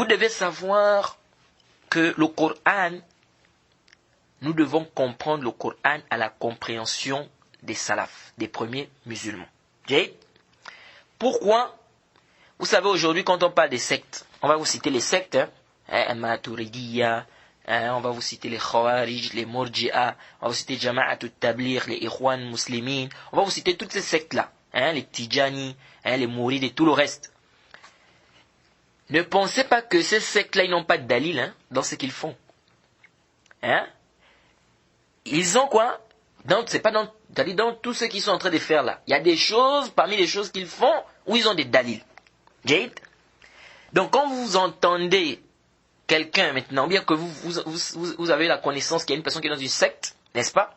Vous devez savoir que le Coran, nous devons comprendre le Coran à la compréhension des salafs, des premiers musulmans. Okay? Pourquoi? Vous savez, aujourd'hui, quand on parle des sectes, on va vous citer les sectes, Maturidiyya, on va vous citer les Khawarij, les Murji'a, on va vous citer Jama'at al-Tabligh, les Ikhwan Muslimin, on va vous citer toutes ces sectes-là, les Tijani, les Mourides et tout le reste. Ne pensez pas que ces sectes-là, ils n'ont pas de dalil dans ce qu'ils font. Ils ont quoi? C'est pas dans tout ce qu'ils sont en train de faire là. Il y a des choses, parmi les choses qu'ils font, où ils ont des dalils. Jade? Donc quand vous entendez quelqu'un maintenant, bien que vous avez la connaissance qu'il y a une personne qui est dans une secte, n'est-ce pas?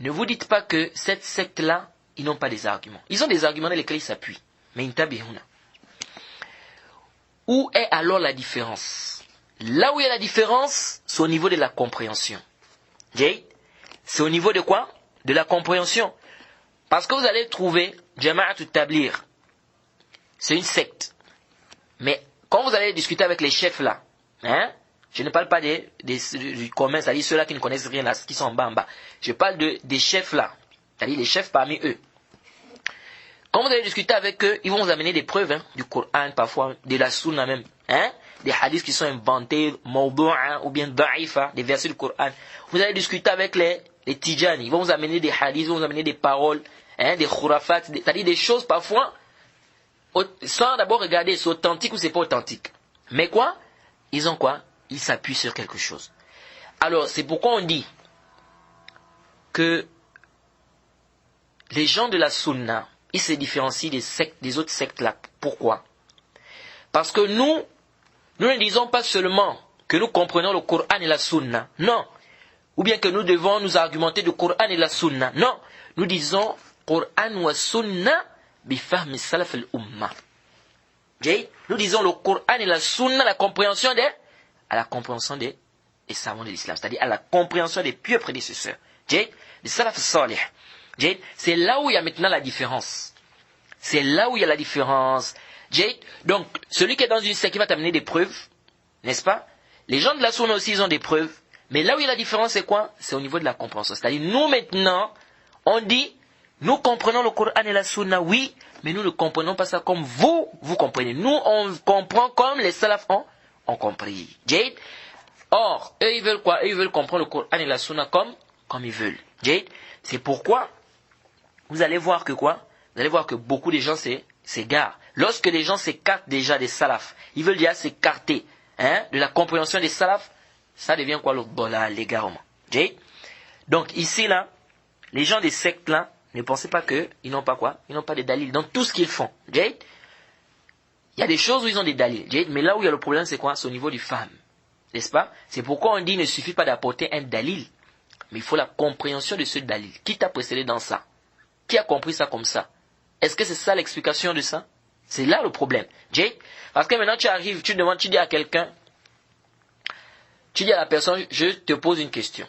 Ne vous dites pas que cette secte-là, ils n'ont pas des arguments. Ils ont des arguments dans lesquels ils s'appuient. Mais intabihuna. Où est alors la différence? Là où il y a la différence, c'est au niveau de la compréhension. Jade? C'est au niveau de quoi? De la compréhension. Parce que vous allez trouver Jama'at al-Tabligh. C'est une secte. Mais quand vous allez discuter avec les chefs là, je ne parle pas du commun, c'est-à-dire ceux-là qui ne connaissent rien là, qui sont en bas. Je parle des chefs là, c'est-à-dire les chefs parmi eux. Quand vous allez discuter avec eux, ils vont vous amener des preuves du Coran, parfois de la Sunna même, des hadiths qui sont inventés, mawdu'a ou bien da'ifa, des versets du Coran. Vous allez discuter avec les Tijani, ils vont vous amener des hadiths, ils vont vous amener des paroles, des khurafat, c'est-à-dire des choses parfois, sans d'abord regarder si c'est authentique ou c'est pas authentique. Mais quoi? Ils ont quoi? Ils s'appuient sur quelque chose. Alors, c'est pourquoi on dit que les gens de la Sunna, ils se différencient des autres sectes là. Pourquoi? Parce que nous ne disons pas seulement que nous comprenons le Coran et la Sunna. Non. Ou bien que nous devons nous argumenter du Coran et la Sunna. Non. Nous disons Coran wa Sunna bifahmi salaf al-umma. Nous disons le Coran et la Sunna, à la compréhension des savants de l'islam, c'est-à-dire à la compréhension des pieux prédécesseurs. Des salaf salih. C'est là où il y a maintenant la différence. C'est là où il y a la différence. Donc, celui qui est dans une secte qui va t'amener des preuves, n'est-ce pas? Les gens de la Sunna aussi, ils ont des preuves. Mais là où il y a la différence, c'est quoi? C'est au niveau de la compréhension. C'est-à-dire, nous maintenant, on dit, nous comprenons le Coran et la Sunna, oui, mais nous ne comprenons pas ça comme vous comprenez. Nous, on comprend comme les salafs ont compris. Or, eux, ils veulent quoi? Eux, ils veulent comprendre le Coran et la Sunna comme ils veulent. C'est pourquoi, vous allez voir que quoi? Vous allez voir que beaucoup de gens s'égarent. Lorsque les gens s'écartent déjà des salafs, ils veulent déjà s'écarter de la compréhension des salafs, ça devient quoi le dollar, l'égarement. Donc ici là, les gens des sectes là, ne pensez pas qu'ils n'ont pas quoi? Ils n'ont pas de dalil dans tout ce qu'ils font. Il y a des choses où ils ont des dalils. Mais là où il y a le problème, c'est quoi? C'est au niveau du femme. N'est-ce pas? C'est pourquoi on dit qu'il ne suffit pas d'apporter un dalil, mais il faut la compréhension de ce dalil. Qui t'a précédé dans ça? Qui a compris ça comme ça? Est-ce que c'est ça l'explication de ça? C'est là le problème. Parce que maintenant tu arrives, tu dis à quelqu'un, tu dis à la personne, je te pose une question.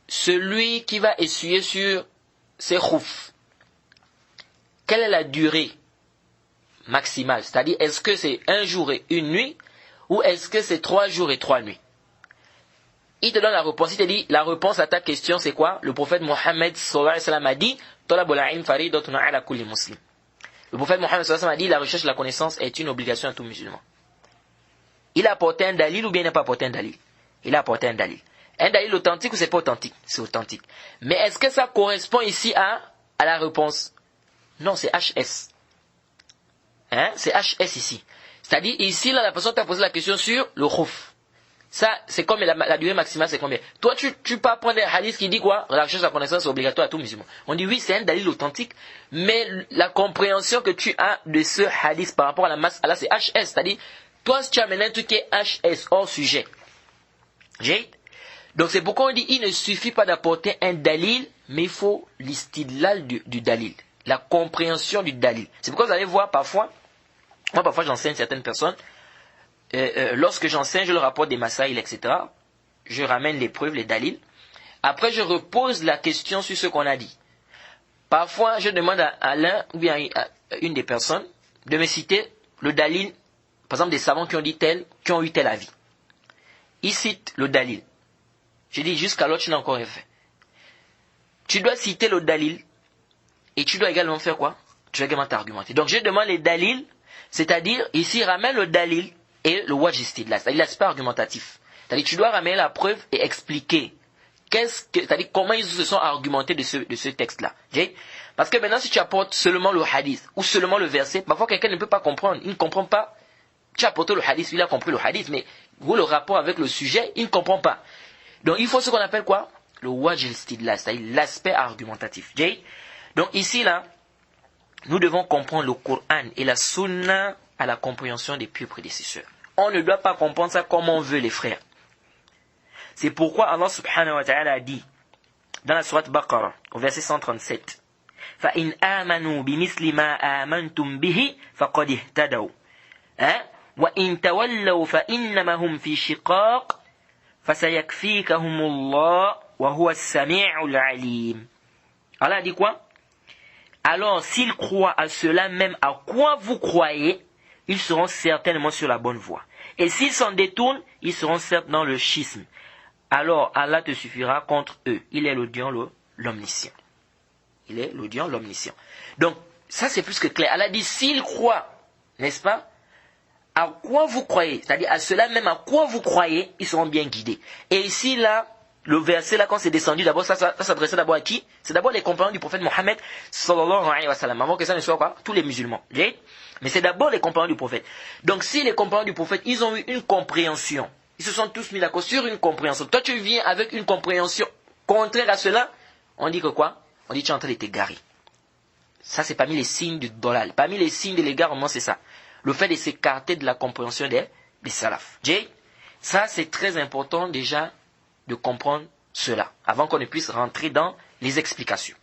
Celui qui va essuyer sur ses khouf, quelle est la durée maximale? C'est-à-dire, est-ce que c'est un jour et une nuit, ou est-ce que c'est 3 jours et 3 nuits? Il te donne la réponse. Il te dit, la réponse à ta question, c'est quoi? Le prophète Mohammed sallallahu alayhi wa sallam a dit, Talabul ilm faridatun ala kulli muslim. Le prophète Mohammed sallallahu alayhi wa sallam a dit, la recherche de la connaissance est une obligation à tout musulman. Il a apporté un dalil ou bien il n'a pas apporté un dalil? Il a apporté un dalil. Un dalil authentique ou c'est pas authentique? C'est authentique. Mais est-ce que ça correspond ici à la réponse? Non, c'est HS. C'est HS ici. C'est-à-dire, ici, là, la personne t'a posé la question sur le khouf. Ça, c'est comme la durée maximale, c'est combien? Toi, tu peux prendre un hadith qui dit quoi? La recherche de la connaissance est obligatoire à tout musulman. On dit oui, c'est un dalil authentique, mais la compréhension que tu as de ce hadith par rapport à la masse, là, c'est HS. C'est-à-dire, toi, si tu amènes un truc qui est HS hors sujet. Donc, c'est pourquoi on dit, il ne suffit pas d'apporter un dalil, mais il faut l'istidlal du dalil. La compréhension du dalil. C'est pourquoi vous allez voir parfois, moi, parfois, j'enseigne certaines personnes, lorsque j'enseigne, je leur apporte des masaïl, etc. Je ramène les preuves, les dalils. Après, je repose la question sur ce qu'on a dit. Parfois, je demande à l'un ou bien à une des personnes de me citer le dalil par exemple des savants qui ont dit tel, qui ont eu tel avis. Ils citent le dalil. Je dis jusqu'à l'autre, tu n'as encore rien fait. Tu dois citer le dalil et tu dois également faire quoi? Tu dois également t'argumenter. Donc je demande les dalils, c'est-à-dire ici ramène le dalil et le wajh istidlal, c'est-à-dire l'aspect argumentatif. C'est-à-dire tu dois ramener la preuve et expliquer c'est-à-dire comment ils se sont argumentés de ce texte-là. Parce que maintenant si tu apportes seulement le hadith ou seulement le verset, parfois quelqu'un ne peut pas comprendre, il ne comprend pas. Tu as apporté le hadith, il a compris le hadith, mais le rapport avec le sujet, il ne comprend pas. Donc il faut ce qu'on appelle quoi? Le wajh istidlal, c'est-à-dire l'aspect argumentatif. Donc ici là, nous devons comprendre le Coran et la Sunna à la compréhension des pieux prédécesseurs. On ne doit pas comprendre ça comme on veut, les frères. C'est pourquoi Allah subhanahu wa ta'ala a dit dans la sourate Baqarah, au verset 137, فَإِنْ آمَنُوا بِمِثْلِ مَا آمَنْتُمْ بِهِ فَقَدِ اهْتَدَوْا وَإِنْ تَوَلَّوْا فَإِنَّمَا هُمْ فِي شِقَاقٍ فَسَيَكْفِيكَهُمُ اللَّهُ وَهُوَ السَّمِيعُ الْعَلِيمُ. Allah dit quoi? Alors s'ils croient à cela même à quoi vous croyez, ils seront certainement sur la bonne voie. Et s'ils s'en détournent, ils seront certes dans le schisme. Alors Allah te suffira contre eux. Il est l'audient, l'omniscient. Il est l'audient, l'omniscient. Donc, ça c'est plus que clair. Allah dit, s'ils croient, n'est-ce pas, à quoi vous croyez, c'est-à-dire à cela même à quoi vous croyez, ils seront bien guidés. Et ici, là, le verset, là, quand c'est descendu, d'abord, ça s'adressait d'abord à qui? C'est d'abord les compagnons du prophète Mohammed, sallallahu alayhi wa sallam, avant que ça ne soit quoi? Tous les musulmans. Mais c'est d'abord les compagnons du prophète. Donc, si les compagnons du prophète, ils ont eu une compréhension, ils se sont tous mis d'accord sur une compréhension. Toi, tu viens avec une compréhension contraire à cela. On dit que quoi? On dit que tu es en train de t'égarer. Ça, c'est parmi les signes du dolal. Parmi les signes de l'égarement, c'est ça. Le fait de s'écarter de la compréhension des salafs. Ça, c'est très important déjà de comprendre cela, avant qu'on ne puisse rentrer dans les explications.